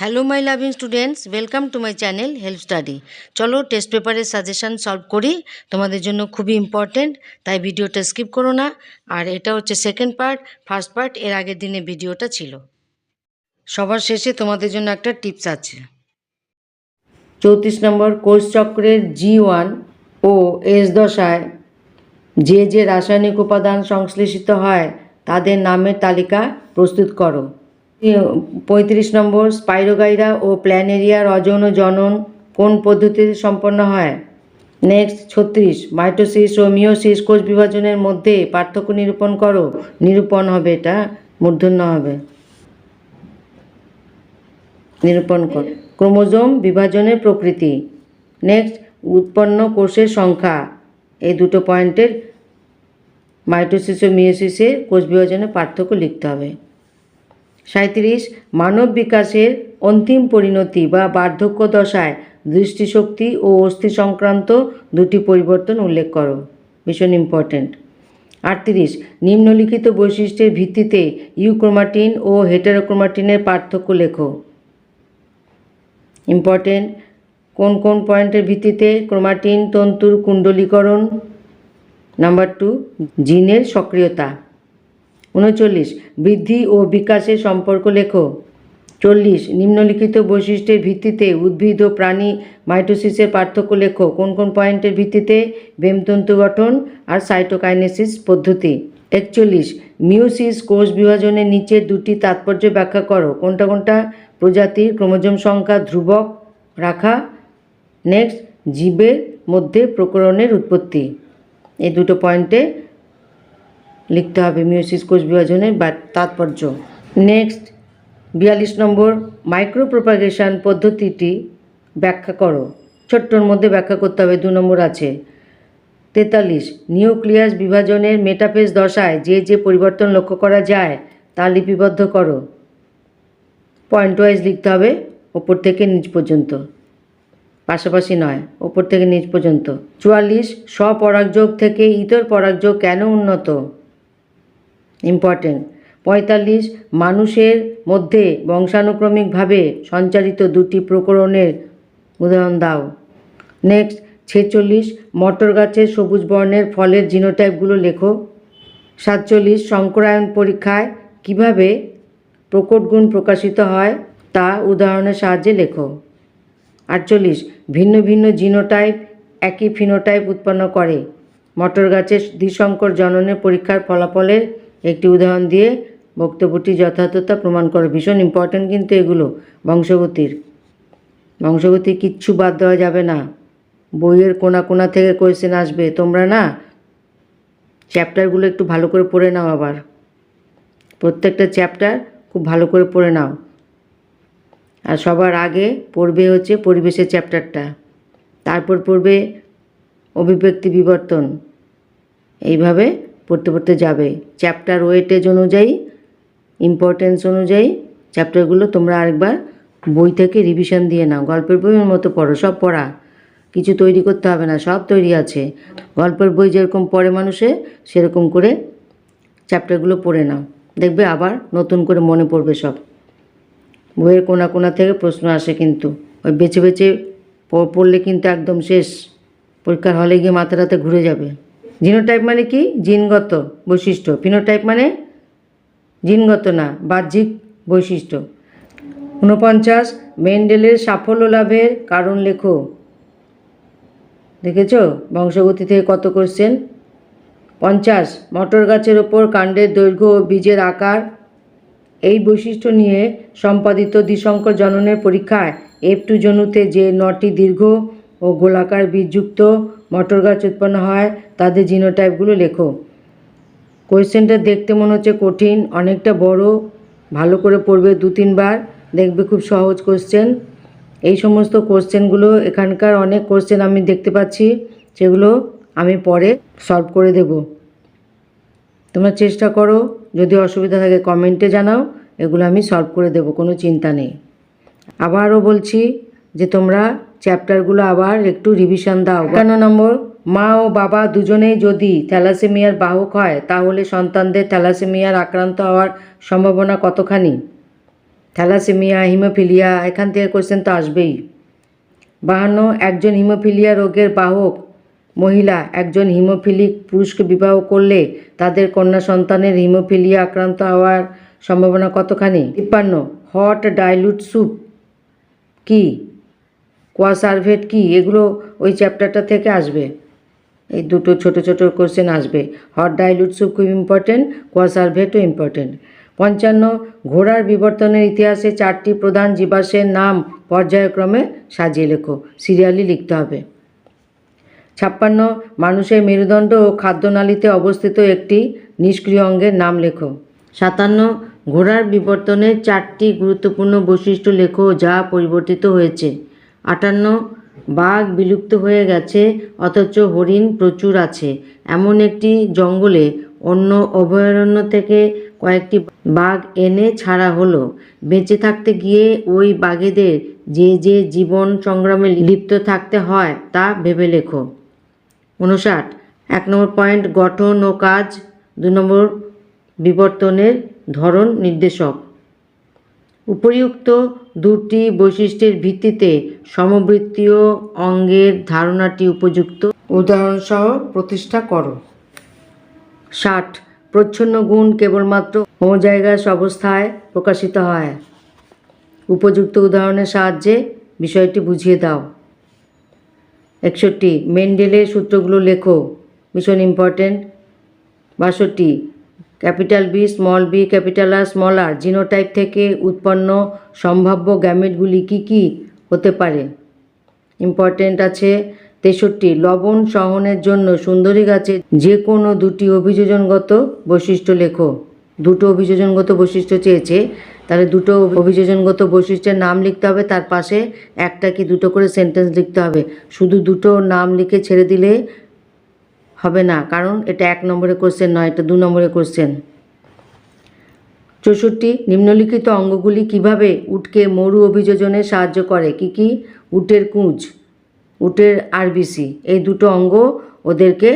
Hello my loving students, welcome to my channel help study. চলো test পেপারের suggestion solve করি। তোমাদের জন্য খুবই ইম্পর্টেন্ট, তাই ভিডিওটা স্কিপ করো না। আর এটা হচ্ছে সেকেন্ড পার্ট, ফার্স্ট পার্ট এর আগের দিনে ভিডিওটা ছিল। সবার শেষে তোমাদের জন্য একটা টিপস আছে। 34 নম্বর কোষ চক্রের G1 ও S দশায় যে রাসায়নিক উপাদান সংশ্লেষিত হয় তাদের নামের তালিকা প্রস্তুত করো। 35 নম্বর স্পাইরোগাইরা ও প্ল্যানেরিয়ার অযৌন জনন কোন পদ্ধতিতে সম্পন্ন হয়? নেক্সট 36 মাইটোসিস ও মিওসিস কোষ বিভাজনের মধ্যে পার্থক্য নিরূপণ করো। নিরূপণ হবে, এটা মূর্ধন্য হবে। নিরূপণ কর। ক্রোমোজোম বিভাজনের প্রকৃতি। নেক্সট উৎপন্ন কোষের সংখ্যা। এই দুটো পয়েন্টের মাইটোসিস ও মিওসিসের কোষ বিভাজনের পার্থক্য লিখতে হবে। 37 মানব বিকাশের অন্তিম পরিণতি বা বার্ধক্য দশায় দৃষ্টিশক্তি ও অস্থি সংক্রান্ত দুটি পরিবর্তন উল্লেখ করো। ভীষণ ইম্পর্টেন্ট। 38 নিম্নলিখিত বৈশিষ্ট্যের ভিত্তিতে ইউক্রোমাটিন ও হেটারোক্রোমাটিনের পার্থক্য লেখো। ইম্পর্টেন্ট। কোন কোন পয়েন্টের ভিত্তিতে? ক্রোমাটিন তন্তুর কুণ্ডলীকরণ। নাম্বার 2 জিনের সক্রিয়তা। 39 বৃদ্ধি ও বিকাশের সম্পর্ক লেখো। 40 নিম্নলিখিত বৈশিষ্ট্যের ভিত্তিতে উদ্ভিদ ও প্রাণী মাইটোসিসের পার্থক্য লেখো। কোন কোন পয়েন্টের ভিত্তিতে? বেমতন্তু গঠন আর সাইটোকাইনেসিস পদ্ধতি। 41 মিওসিস কোষ বিভাজনের নিচের দুটি তাৎপর্য ব্যাখ্যা করো। কোনটা কোনটা? প্রজাতির ক্রোমোজোম সংখ্যা ধ্রুবক রাখা। নেক্সট জীবের মধ্যে প্রকরণের উৎপত্তি। এই দুটো পয়েন্টে লিখতে হবে মিওসিস কোষ বিভাজনের তাৎপর্য। নেক্সট 42 নম্বর মাইক্রোপ্রোপাগেশন পদ্ধতিটি ব্যাখ্যা করো। ছোট্টর মধ্যে ব্যাখ্যা করতে হবে, 2 নম্বর আছে। 43 নিউক্লিয়াস বিভাজনের মেটাফেজ দশায় যে পরিবর্তন লক্ষ্য করা যায় তা লিপিবদ্ধ করো। পয়েন্ট ওয়াইজ লিখতে হবে, ওপর থেকে নিচ পর্যন্ত, পাশাপাশি নয়, ওপর থেকে নিচ পর্যন্ত। 44 স্বপরাগযোগ থেকে ইতর পরাগযোগ কেন উন্নত? ইম্পর্টেন্ট। 45 মানুষের মধ্যে বংশানুক্রমিকভাবে সঞ্চারিত দুটি প্রকরণের উদাহরণ দাও। নেক্সট 46 মটর গাছের সবুজ বর্ণের ফলের জিনোটাইপগুলো লেখো। 47 সংকরায়ন পরীক্ষায় কিভাবে প্রকট গুণ প্রকাশিত হয় তা উদাহরণের সাহায্যে লেখো। 48 ভিন্ন ভিন্ন জিনোটাইপ একই ফিনোটাইপ উৎপন্ন করে। মটর গাছের দ্বিসংকর জননের পরীক্ষার ফলাফলের একটি উদাহরণ দিয়ে বক্তব্যটি যথার্থতা প্রমাণ করো। ভীষণ ইম্পর্টেন্ট কিন্তু এগুলো। বংশগতির কিচ্ছু বাদ দেওয়া যাবে না। বইয়ের কোনা কোনা থেকে কোয়েশ্চেন আসবে। তোমরা না চ্যাপ্টারগুলো একটু ভালো করে পড়ে নাও, আবার প্রত্যেকটা চ্যাপ্টার খুব ভালো করে পড়ে নাও। আর সবার আগে পড়বে হচ্ছে পরিবেশের চ্যাপ্টারটা, তারপর পড়বে অভিব্যক্তি বিবর্তন। এইভাবে পড়তে পড়তে যাবে। চ্যাপ্টার ওয়েটেজ অনুযায়ী, ইম্পর্টেন্স অনুযায়ী চ্যাপ্টারগুলো তোমরা আরেকবার বই থেকে রিভিশন দিয়ে নাও। গল্পের বইয়ের মতো পড়ো, সব পড়া, কিছু তৈরি করতে হবে না, সব তৈরি আছে। গল্পের বই যেরকম পড়ে মানুষে, সেরকম করে চ্যাপ্টারগুলো পড়ে নাও, দেখবে আবার নতুন করে মনে পড়বে সব। বইয়ের কোনা কোনা থেকে প্রশ্ন আসে, কিন্তু ওই বেছে বেছে পড়লে কিন্তু একদম শেষ, পরীক্ষার হলে গিয়ে মাথাটাতে ঘুরে যাবে। জিনোটাইপ মানে কি? জিনগত বৈশিষ্ট্য। ফিনোটাইপ মানে জিনগত না, বাহ্যিক বৈশিষ্ট্য। 49 মেন্ডেলের সাফল্য লাভের কারণ লেখো। দেখেছ বংশগতি থেকে কত কোশ্চেন। 50 মটর গাছের ওপর কাণ্ডের দৈর্ঘ্য ও বীজের আকার এই বৈশিষ্ট্য নিয়ে সম্পাদিত দ্বিসংকর জননের পরীক্ষায় F2 জনুতে যে 9টি দীর্ঘ ও গোলাকার বীজযুক্ত মটর গাছ উৎপন্ন হয় তাদের জিনোটাইপগুলো লেখো। কোয়েশ্চেনটা দেখতে মনে হচ্ছে কঠিন, অনেকটা বড়, ভালো করে পড়বে 2-3 বার, দেখবে খুব সহজ কোশ্চেন। এই সমস্ত কোশ্চেনগুলো, এখানকার অনেক কোশ্চেন আমি দেখতে পাচ্ছি, সেগুলো আমি পরে সলভ করে দেব। তোমরা চেষ্টা করো, যদি অসুবিধা থাকে কমেন্টে জানাও, এগুলো আমি সলভ করে দেব, কোনো চিন্তা নেই। আবারও বলছি যে তোমরা চ্যাপ্টারগুলো আবার একটু রিভিশন দাও। 51 নম্বর মা ও বাবা দুজনেই যদি থ্যালাসেমিয়ার বাহক হয় তাহলে সন্তানদের থ্যালাসেমিয়ার আক্রান্ত হওয়ার সম্ভাবনা কতখানি? থ্যালাসেমিয়া, হিমোফিলিয়া, এখান থেকে কোশ্চেন তো আসবেই। 52, একজন হিমোফিলিয়া রোগের বাহক মহিলা একজন হিমোফিলিক পুরুষকে বিবাহ করলে তাদের কন্যা সন্তানের হিমোফিলিয়া আক্রান্ত হওয়ার সম্ভাবনা কতখানি? 53, হট ডাইলুট স্যুপ কি, কোয়াসার্ভেট কি, এগুলো ওই চ্যাপ্টারটা থেকে আসবে। এই দুটো ছোট ছোট কোশ্চেন আসবে। হট ডাইলুট স্যুপ খুব ইম্পর্টেন্ট, কোয়াসার্ভেটও ইম্পর্টেন্ট। 55, ঘোড়ার বিবর্তনের ইতিহাসে 4টি প্রধান জীবাশ্মের নাম পর্যায়ক্রমে সাজিয়ে লেখো, সিরিয়ালি লিখতে হবে। 56, মানুষের মেরুদণ্ড ও খাদ্যনালীতে অবস্থিত একটি নিষ্ক্রিয় অঙ্গের নাম লেখো। 57, ঘোড়ার বিবর্তনের 4টি গুরুত্বপূর্ণ বৈশিষ্ট্য লেখো যা পরিবর্তিত হয়েছে। 58, বাঘ বিলুপ্ত হয়ে গেছে অথচ হরিণ প্রচুর আছে, এমন একটি জঙ্গলে অন্য অভয়ারণ্য থেকে কয়েকটি বাঘ এনে ছাড়া হলো। বেঁচে থাকতে গিয়ে ওই বাঘেদের যে যে জীবন সংগ্রামে লিপ্ত থাকতে হয় তা ভেবে লেখো। 59, 1 নম্বর পয়েন্ট, গঠন ও কাজ। 2 নম্বর, বিবর্তনের ধরন নির্দেশক। উপরিউক্ত দুটি বৈশিষ্ট্যের ভিত্তিতে সমবৃত্তীয় অঙ্গের ধারণাটি উপযুক্ত উদাহরণসহ প্রতিষ্ঠা করো। 60, প্রচ্ছন্ন গুণ কেবলমাত্র হোমোজাইগাস অবস্থায় প্রকাশিত হয়। উপযুক্ত উদাহরণের সাহায্যে বিষয়টি বুঝিয়ে দাও। 61, মেন্ডেলের সূত্রগুলো লেখো, ভীষণ important. 62, capital B, small B, capital R, small R genotype থেকে উৎপন্ন সম্ভাব্য গ্যামেটগুলি কী কী হতে পারে, ইম্পর্টেন্ট আছে। 63, লবণ সহনের জন্য সুন্দরী গাছের যে কোনো দুটি অভিযোজনগত বৈশিষ্ট্য লেখো। দুটো অভিযোজনগত বৈশিষ্ট্য চেয়েছে, তাহলে দুটো অভিযোজনগত বৈশিষ্ট্যের নাম লিখতে হবে, তার পাশে একটা কি দুটো করে সেন্টেন্স লিখতে হবে। শুধু দুটো নাম লিখে ছেড়ে দিলে হবে না, কারণ এটা 1 নম্বরের কোশ্চেন নয়, এটা 2 নম্বরের কোশ্চেন। 64, নিম্নলিখিত অঙ্গগুলি কিভাবে উটকে মরু অভিযোজনে সাহায্য করে? কি কি? উটের কুঁজ, উটের আরবিসি, এই দুটো অঙ্গ ওদেরকে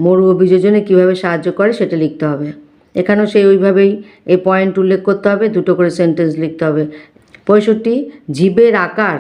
মরু অভিযোজনে কিভাবে সাহায্য করে সেটা লিখতে হবে। এখানেও সেই ওইভাবেই এই পয়েন্ট উল্লেখ করতে হবে, দুটো করে সেন্টেন্স লিখতে হবে। 65, জীবের আকার,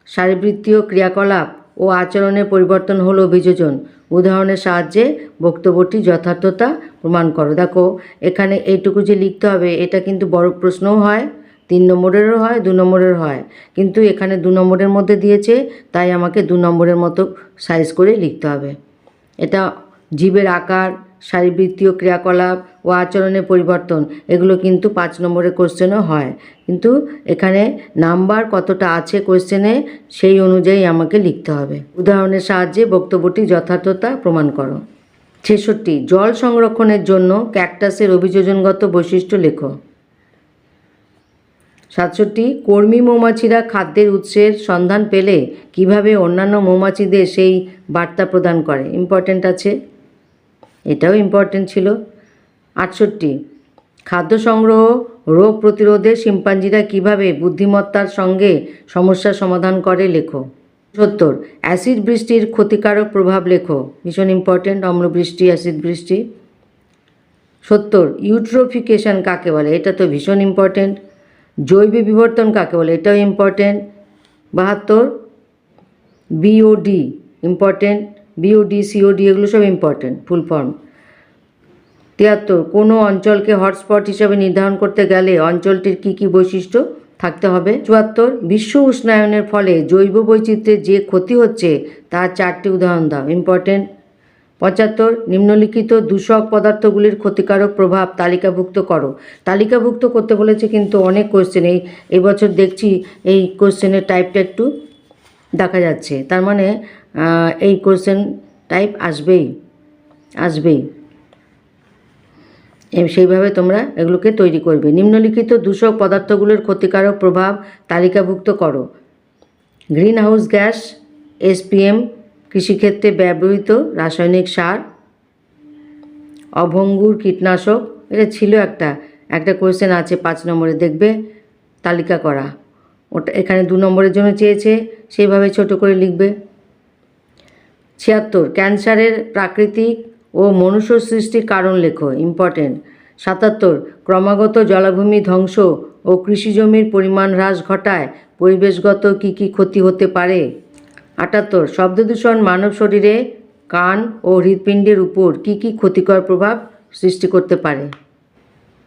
শারীরবৃত্তীয় ক্রিয়াকলাপ ও আচরণের পরিবর্তন হলো অভিযোজন, উদাহরণের সাহায্যে বক্তব্যটি যথার্থতা প্রমাণ করো। দেখো এখানে এইটুকু যে লিখতে হবে, এটা কিন্তু বড় প্রশ্নও হয়, 3 নম্বরেরও হয়, 2 নম্বরের হয়, কিন্তু এখানে 2 নম্বরের মধ্যে দিয়েছে, তাই আমাকে 2 নম্বরের মতো সাইজ করে লিখতে হবে। এটা জীবের আকার, শারীরবৃত্তীয় ক্রিয়াকলাপ ও আচরণের পরিবর্তন, এগুলো কিন্তু 5 নম্বরের কোশ্চেনও হয়, কিন্তু এখানে নাম্বার কতটা আছে কোশ্চেনে সেই অনুযায়ী আমাকে লিখতে হবে। উদাহরণের সাহায্যে বক্তব্যটি যথার্থতা প্রমাণ করো। 66, জল সংরক্ষণের জন্য ক্যাকটাসের অভিযোজনগত বৈশিষ্ট্য লেখো। 67, কর্মী মৌমাছিরা খাদ্যের উৎসের সন্ধান পেলে কিভাবে অন্যান্য মৌমাছিদের সেই বার্তা প্রদান করে, ইম্পর্টেন্ট আছে, এটাও ইম্পর্টেন্ট ছিল। 68, খাদ্য সংগ্রহ রোগ প্রতিরোধে শিম্পাঞ্জিরা কিভাবে বুদ্ধিমত্তার সঙ্গে সমস্যার সমাধান করে লেখো। 70, অ্যাসিড বৃষ্টির ক্ষতিকারক প্রভাব লেখো, ভীষণ ইম্পর্টেন্ট, অম্লবৃষ্টি, অ্যাসিড বৃষ্টি। 70, ইউট্রোফিকেশন কাকে বলে, এটা তো ভীষণ ইম্পর্টেন্ট। জৈব বিবর্তন কাকে বলে, এটাও important. 72, BOD important, BOD, COD এগুলো সব ইম্পর্টেন্ট ফুল ফর্ম। 73, কোনো অঞ্চলকে হটস্পট হিসাবে নির্ধারণ করতে গেলে অঞ্চলটির কী কী বৈশিষ্ট্য থাকতে হবে। 74, বিশ্ব উষ্ণায়নের ফলে জৈব বৈচিত্র্যের যে ক্ষতি হচ্ছে তার 4টি উদাহরণ দাও, ইম্পর্টেন্ট। 75, নিম্নলিখিত দূষক পদার্থগুলির ক্ষতিকারক প্রভাব তালিকাভুক্ত করো। তালিকাভুক্ত করতে বলেছে কিন্তু অনেক কোশ্চেন, এই বছর দেখছি এই কোশ্চেনের টাইপটা একটু দেখা যাচ্ছে, তার মানে এই কোশ্চেন টাইপ আসবেই। সেইভাবে তোমরা এগুলোকে তৈরি করবে। নিম্নলিখিত দূষক পদার্থগুলোর ক্ষতিকারক প্রভাব তালিকাভুক্ত করো। গ্রিন হাউস গ্যাস, এসপিএম, কৃষিক্ষেত্রে ব্যবহৃত রাসায়নিক সার, অভঙ্গুর কীটনাশক, এটা ছিল একটা কোয়েশ্চেন আছে 5 নম্বরে, দেখবে তালিকা করা, ওটা এখানে 2 নম্বরের জন্য চেয়েছে, সেইভাবে ছোট করে লিখবে। 76, ক্যান্সারের প্রাকৃতিক ও মনুষ্য সৃষ্টির কারণ লেখো, ইম্পর্টেন্ট। 77 ক্রমাগত জলাভূমি ধ্বংস ও কৃষিজমির পরিমাণ হ্রাস ঘটায় পরিবেশগত কী ক্ষতি হতে পারে? 78 শব্দদূষণ মানব শরীরে কান ও হৃৎপিণ্ডের উপর কী ক্ষতিকর প্রভাব সৃষ্টি করতে পারে?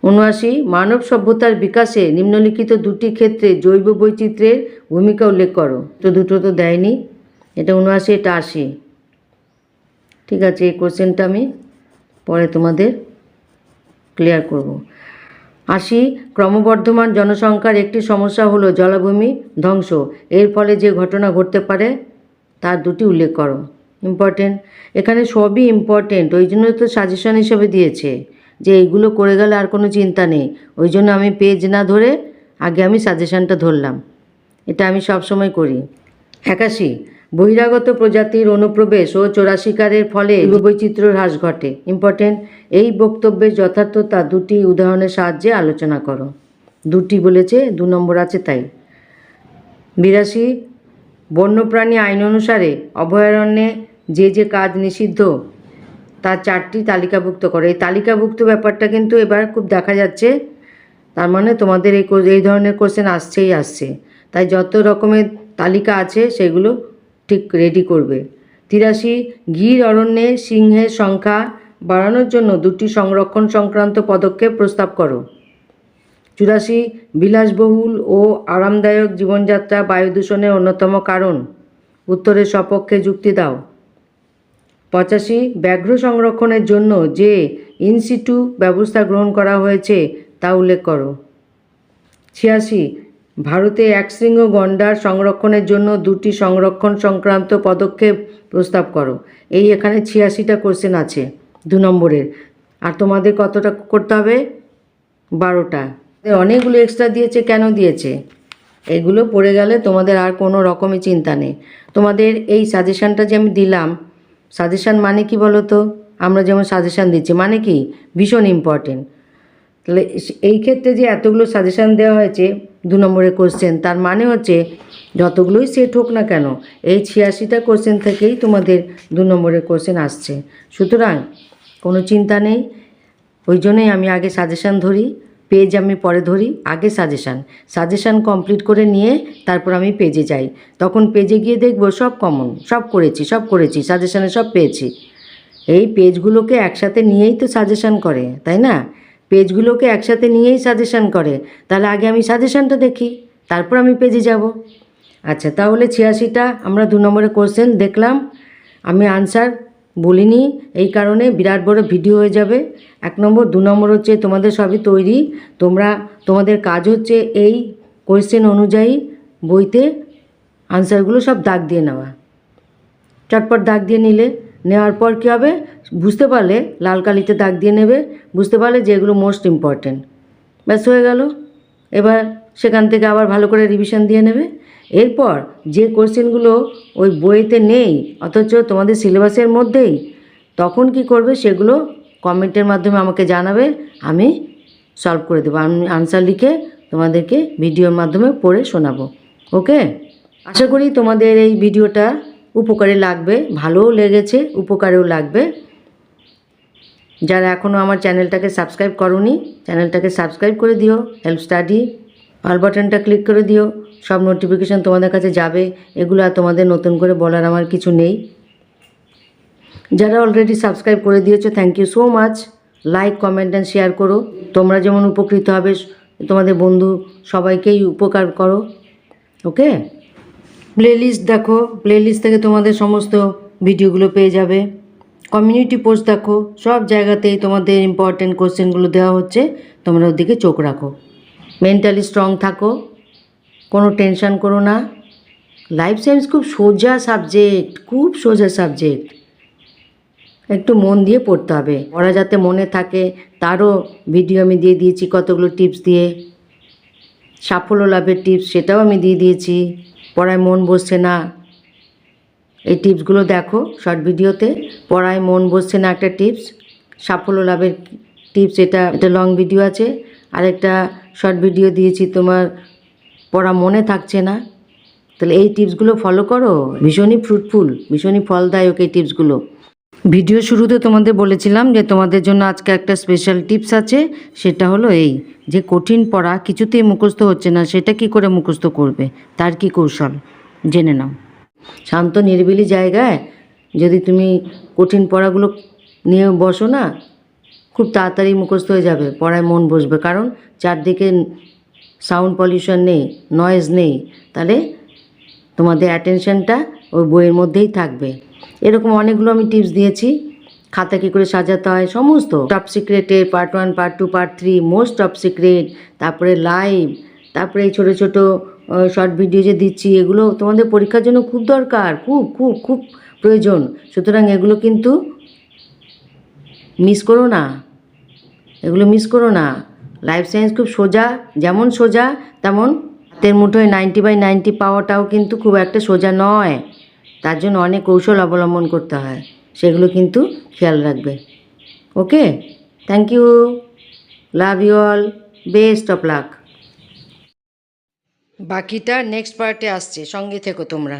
79 মানব সভ্যতার বিকাশে নিম্নলিখিত দুটি ক্ষেত্রে জৈব বৈচিত্র্যের ভূমিকা উল্লেখ করো। তো দুটো তো দেয়নি, এটা 79, এটা 80। ঠিক আছে, এই কোশ্চেনটা আমি পরে তোমাদের ক্লিয়ার করব। 80 ক্রমবর্ধমান জনসংখ্যার একটি সমস্যা হলো জলাভূমি ধ্বংস। এর ফলে যে ঘটনা ঘটতে পারে তার দুটি উল্লেখ করো। ইম্পর্টেন্ট, এখানে সবই ইম্পর্টেন্ট, ওই জন্য তো সাজেশন হিসেবে দিয়েছে যে এইগুলো করে গেলে আর কোনো চিন্তা নেই। ওই জন্য আমি পেজ না ধরে আগে আমি সাজেশনটা ধরলাম, এটা আমি সবসময় করি। 81 বহিরাগত প্রজাতির অনুপ্রবেশ ও চোরা শিকারের ফলে জীববৈচিত্র্য হ্রাস ঘটে। ইম্পর্টেন্ট, এই বক্তব্যের যথার্থতা দুটি উদাহরণের সাহায্যে আলোচনা করো। দুটি বলেছে, 2 নম্বর আছে তাই। 82 বন্যপ্রাণী আইন অনুসারে অভয়ারণ্যে যে কাজ নিষিদ্ধ তার 4টি তালিকাভুক্ত করে। এই তালিকাভুক্ত ব্যাপারটা কিন্তু এবার খুব দেখা যাচ্ছে, তার মানে তোমাদের এই ধরনের কোশ্চেন আসছে, তাই যত রকমের তালিকা আছে সেগুলো ঠিক রেডি করবে। 83 গির অরণ্যে সিংহের সংখ্যা বাড়ানোর জন্য 2টি সংরক্ষণ সংক্রান্ত পদক্ষেপ প্রস্তাব করো। 84 বিলাসবহুল ও আরামদায়ক জীবনযাত্রা বায়ু দূষণের অন্যতম কারণ। উত্তরের সপক্ষে যুক্তি দাও। 85 ব্যাঘ্র সংরক্ষণের জন্য যে ইনসিটু ব্যবস্থা গ্রহণ করা হয়েছে তা উল্লেখ করো। 86 ভারতে একশৃঙ্গ গণ্ডার সংরক্ষণের জন্য 2টি সংরক্ষণ সংক্রান্ত পদক্ষেপ প্রস্তাব করো। এই এখানে 86টা কোশ্চেন আছে 2 নম্বরের, আর তোমাদের কতটা করতে হবে? 12টা। অনেকগুলো এক্সট্রা দিয়েছে, কেন দিয়েছে? এগুলো পড়ে গেলে তোমাদের আর কোনো রকমই চিন্তা নেই। তোমাদের এই সাজেশানটা যে আমি দিলাম, সাজেশান মানে কি বলো তো? আমরা যেমন সাজেশান দিচ্ছি মানে কি ভীষণ ইম্পর্টেন্ট। তাহলে এই ক্ষেত্রে যে এতগুলো সাজেশান দেওয়া হয়েছে 2 নম্বরের কোশ্চেন, তার মানে হচ্ছে যতগুলোই সেট হোক না কেন এই 86টা কোশ্চেন থেকেই তোমাদের 2 নম্বরের কোশ্চেন আসছে। সুতরাং কোনো চিন্তা নেই, ওই জন্যই আমি আগে সাজেশান ধরি, পেজ আমি পরে ধরি। আগে সাজেশান কমপ্লিট করে নিয়ে তারপর আমি পেজে যাই, তখন পেজে গিয়ে দেখবো সব কমন, সব করেছি, সাজেশানে সব পেয়েছি। এই পেজগুলোকে একসাথে নিয়েই তো সাজেশান করে, তাই না? পেজগুলোকে একসাথে নিয়েই সাজেশান করে, তাহলে আগে আমি সাজেশানটা দেখি, তারপর আমি পেজে যাব। আচ্ছা, তাহলে 86টা আমরা 2 নম্বরের কোশ্চেন দেখলাম। আমি আনসার বলিনি, এই কারণে বিরাট বড় ভিডিও হয়ে যাবে। 1 নম্বর। 2 নম্বর হচ্ছে তোমাদের সবই তৈরি, তোমাদের কাজ হচ্ছে এই কোশ্চেন অনুযায়ী বইতে আনসারগুলো সব দাগ দিয়ে নেওয়া। চটপট দাগ দিয়ে নেওয়ার পর কী হবে, বুঝতে পারলে লাল কালিতে দাগ দিয়ে নেবে, বুঝতে পারলে যে এগুলো মোস্ট ইম্পর্টেন্ট, ব্যাস হয়ে গেল। এবার সেখান থেকে আবার ভালো করে রিভিশন দিয়ে নেবে। এরপর যে কোশ্চেনগুলো ওই বইতে নেই অথচ তোমাদের সিলেবাসের মধ্যেই, তখন কি করবে সেগুলো কমেন্টের মাধ্যমে আমাকে জানাবে, আমি সলভ করে দেবো। আমি আনসার লিখে তোমাদেরকে ভিডিওর মাধ্যমে পড়ে শোনাবো। ওকে, আশা করি তোমাদের এই ভিডিওটা উপকারে লাগবে, ভালোও লেগেছে, উপকারেও লাগবে। যারা এখনও আমার চ্যানেলটাকে সাবস্ক্রাইব করোনি, চ্যানেলটাকে সাবস্ক্রাইব করে দিও, হেল্প স্টাডি অল বাটনটা ক্লিক করে দিও, সব নোটিফিকেশান তোমাদের কাছে যাবে। এগুলো আর তোমাদের নতুন করে বলার আমার কিছু নেই। যারা অলরেডি সাবস্ক্রাইব করে দিয়েছো, thank you so much. Like, comment and share করো। তোমরা যেমন উপকৃত হবে, তোমাদের বন্ধু সবাইকেই উপকার করো। ওকে, প্লেলিস্ট দেখো, প্লেলিস্ট থেকে তোমাদের সমস্ত ভিডিওগুলো পেয়ে যাবে। কমিউনিটি পোস্ট দেখো, সব জায়গাতেই তোমাদের ইম্পর্টেন্ট কোশ্চেনগুলো দেওয়া হচ্ছে, তোমরা ওদিকে চোখ রাখো। মেন্টালি স্ট্রং থাকো, কোনো টেনশান করো না। লাইফ সায়েন্স খুব সোজা সাবজেক্ট, একটু মন দিয়ে পড়তে হবে। পড়া যাতে মনে থাকে তারও ভিডিও আমি দিয়ে দিয়েছি, কতগুলো টিপস দিয়ে। সাফল্য লাভের টিপস সেটাও আমি দিয়ে দিয়েছি। পড়ায় মন বসছে না, এই টিপসগুলো দেখো শর্ট ভিডিওতে। পড়ায় মন বসছে না একটা টিপস, সাফল্য লাভের টিপস, এটা লং ভিডিও আছে। আর একটা শর্ট ভিডিও দিয়েছি তোমার পড়া মনে থাকছে না, তাহলে এই টিপসগুলো ফলো করো। ভীষণই ফ্রুটফুল, ভীষণই ফলদায়ক এই টিপসগুলো। ভিডিও শুরুতে তোমাদের বলেছিলাম যে তোমাদের জন্য আজকে একটা স্পেশাল টিপস আছে, সেটা হলো এই যে কঠিন পড়া কিছুতেই মুখস্থ হচ্ছে না, সেটা কি করে মুখস্থ করবে, তার কি কৌশল জেনে নাও। শান্ত নিরিবিলি জায়গায় যদি তুমি কঠিন পড়াগুলো নিয়ে বসো না, খুব তাড়াতাড়ি মুখস্থ হয়ে যাবে, পড়ায় মন বসবে, কারণ চারদিকে সাউন্ড পলিউশন নেই, নয়েজ নেই, তাহলে তোমাদের অ্যাটেনশনটা ওই বইয়ের মধ্যেই থাকবে। এরকম অনেকগুলো আমি টিপস দিয়েছি, খাতা কী করে সাজাতে হয় সমস্ত, টপ সিক্রেটের part 1 part 2 part 3, most top secret, তারপরে লাইভ, তারপরে এই ছোটো ছোটো শর্ট ভিডিও যে দিচ্ছি, এগুলো তোমাদের পরীক্ষার জন্য খুব দরকার, খুব খুব খুব প্রয়োজন। সুতরাং এগুলো কিন্তু মিস করো না, এগুলো মিস করো না। লাইফ সায়েন্স খুব সোজা, যেমন সোজা তেমন হাতের মুঠোয় 90/90 পাওয়াটাও কিন্তু খুব একটা সোজা নয়, তার জন্য অনেক কৌশল অবলম্বন করতে হয়, সেগুলো কিন্তু খেয়াল রাখবে। Okay, thank you, love you all, best of luck. বাকিটা নেক্সট পার্টে আসছে, সঙ্গে থেকো তোমরা।